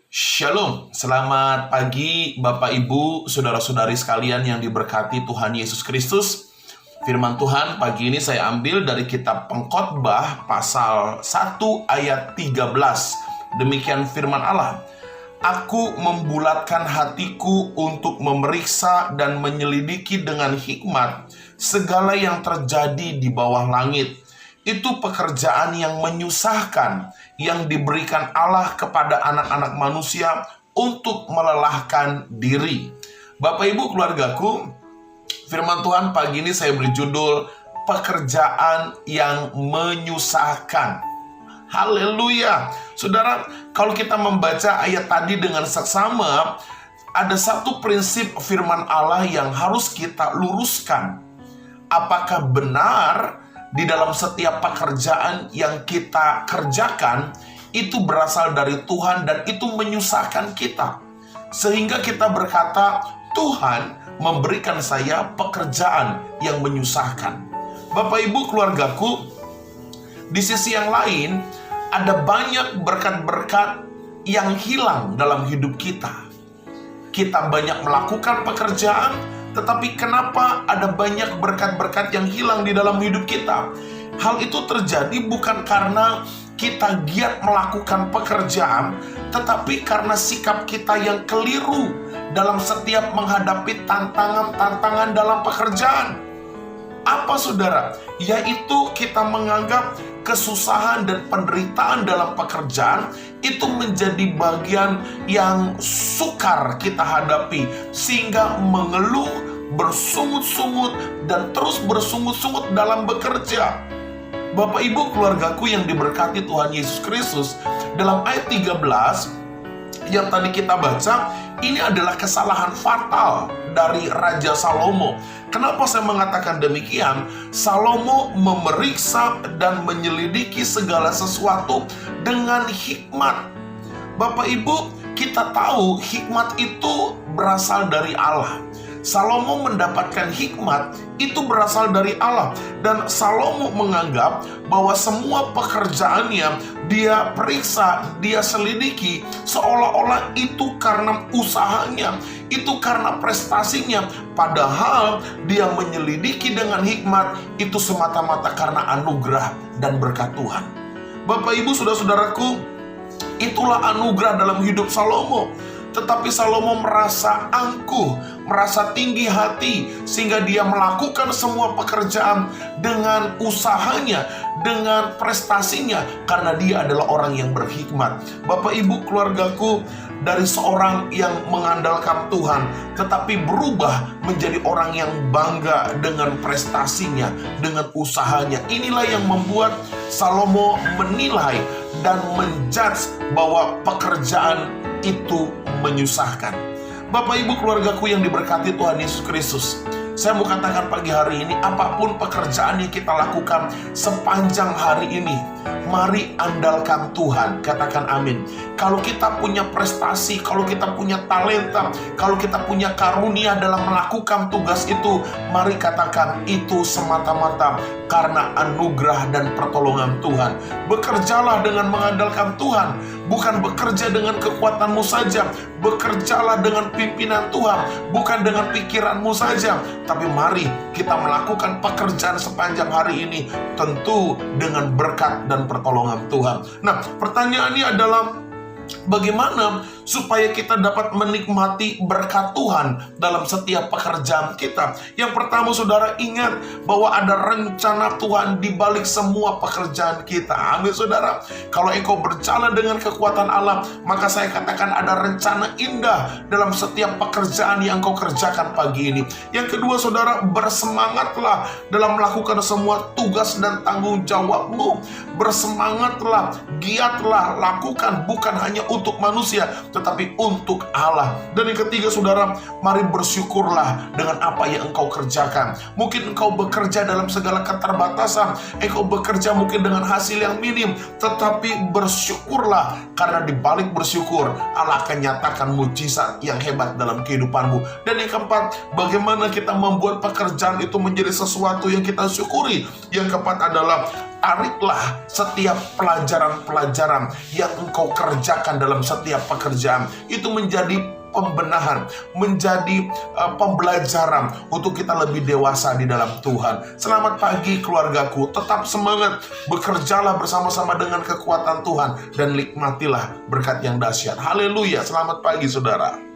Shalom, selamat pagi Bapak Ibu, Saudara-saudari sekalian yang diberkati Tuhan Yesus Kristus. Firman Tuhan pagi ini saya ambil dari kitab Pengkhotbah pasal 1 ayat 13. Demikian firman Allah. Aku membulatkan hatiku untuk memeriksa dan menyelidiki dengan hikmat segala yang terjadi di bawah langit. Itu pekerjaan yang menyusahkan yang diberikan Allah kepada anak-anak manusia untuk melelahkan diri. Bapak Ibu keluargaku, firman Tuhan pagi ini saya beri judul pekerjaan yang menyusahkan. Haleluya. Saudara, kalau kita membaca ayat tadi dengan seksama, ada satu prinsip firman Allah yang harus kita luruskan. Apakah benar di dalam setiap pekerjaan yang kita kerjakan itu berasal dari Tuhan dan itu menyusahkan kita, sehingga kita berkata, Tuhan memberikan saya pekerjaan yang menyusahkan. Bapak Ibu keluargaku, di sisi yang lain ada banyak berkat-berkat yang hilang dalam hidup kita. Kita banyak melakukan pekerjaan, tetapi kenapa ada banyak berkat-berkat yang hilang di dalam hidup kita? Hal itu terjadi bukan karena kita giat melakukan pekerjaan, tetapi karena sikap kita yang keliru dalam setiap menghadapi tantangan-tantangan dalam pekerjaan. Apa saudara? Yaitu kita menganggap kesusahan dan penderitaan dalam pekerjaan itu menjadi bagian yang sukar kita hadapi, sehingga mengeluh, bersungut-sungut, dan terus bersungut-sungut dalam bekerja. Bapak Ibu keluargaku yang diberkati Tuhan Yesus Kristus, dalam ayat 13 yang tadi kita baca, ini adalah kesalahan fatal dari Raja Salomo. Kenapa saya mengatakan demikian? Salomo memeriksa dan menyelidiki segala sesuatu dengan hikmat. Bapak Ibu, kita tahu hikmat itu berasal dari Allah. Salomo mendapatkan hikmat itu berasal dari Allah, dan Salomo menganggap bahwa semua pekerjaannya dia periksa, dia selidiki seolah-olah itu karena usahanya, itu karena prestasinya, padahal dia menyelidiki dengan hikmat itu semata-mata karena anugerah dan berkat Tuhan. Bapak Ibu saudara-saudaraku, itulah anugerah dalam hidup Salomo. Tetapi Salomo merasa angkuh, merasa tinggi hati, sehingga dia melakukan semua pekerjaan dengan usahanya, dengan prestasinya, karena dia adalah orang yang berhikmat. Bapak Ibu keluargaku, dari seorang yang mengandalkan Tuhan, tetapi berubah menjadi orang yang bangga dengan prestasinya, dengan usahanya. Inilah yang membuat Salomo menilai dan menjudge bahwa pekerjaan itu menyusahkan. Bapak Ibu keluargaku yang diberkati Tuhan Yesus Kristus, saya mau katakan pagi hari ini, apapun pekerjaan yang kita lakukan sepanjang hari ini, mari andalkan Tuhan. Katakan amin. Kalau kita punya prestasi, kalau kita punya talenta, kalau kita punya karunia dalam melakukan tugas itu, mari katakan itu semata-mata karena anugerah dan pertolongan Tuhan. Bekerjalah dengan mengandalkan Tuhan, bukan bekerja dengan kekuatanmu saja. Bekerjalah dengan pimpinan Tuhan, bukan dengan pikiranmu saja. Tapi mari kita melakukan pekerjaan sepanjang hari ini tentu dengan berkat dan pertolongan Tuhan. Nah, pertanyaannya adalah bagaimana supaya kita dapat menikmati berkat Tuhan dalam setiap pekerjaan kita? Yang pertama, saudara, ingat bahwa ada rencana Tuhan di balik semua pekerjaan kita. Amin, saudara. Kalau engkau berjalan dengan kekuatan Allah, maka saya katakan ada rencana indah dalam setiap pekerjaan yang engkau kerjakan pagi ini. Yang kedua, saudara, bersemangatlah dalam melakukan semua tugas dan tanggung jawabmu. Bersemangatlah, giatlah, lakukan bukan hanya untuk manusia, tetapi untuk Allah. Dan yang ketiga, saudara, mari bersyukurlah dengan apa yang engkau kerjakan. Mungkin engkau bekerja dalam segala keterbatasan, engkau bekerja mungkin dengan hasil yang minim, tetapi bersyukurlah, karena di balik bersyukur Allah akan nyatakan mujizat yang hebat dalam kehidupanmu. Dan yang keempat, bagaimana kita membuat pekerjaan itu menjadi sesuatu yang kita syukuri. Yang keempat adalah tariklah setiap pelajaran-pelajaran yang engkau kerjakan dalam setiap pekerjaan itu menjadi pembenahan, menjadi pembelajaran untuk kita lebih dewasa di dalam Tuhan. Selamat pagi keluargaku, tetap semangat, bekerjalah bersama-sama dengan kekuatan Tuhan dan nikmatilah berkat yang dahsyat. Haleluya, selamat pagi saudara.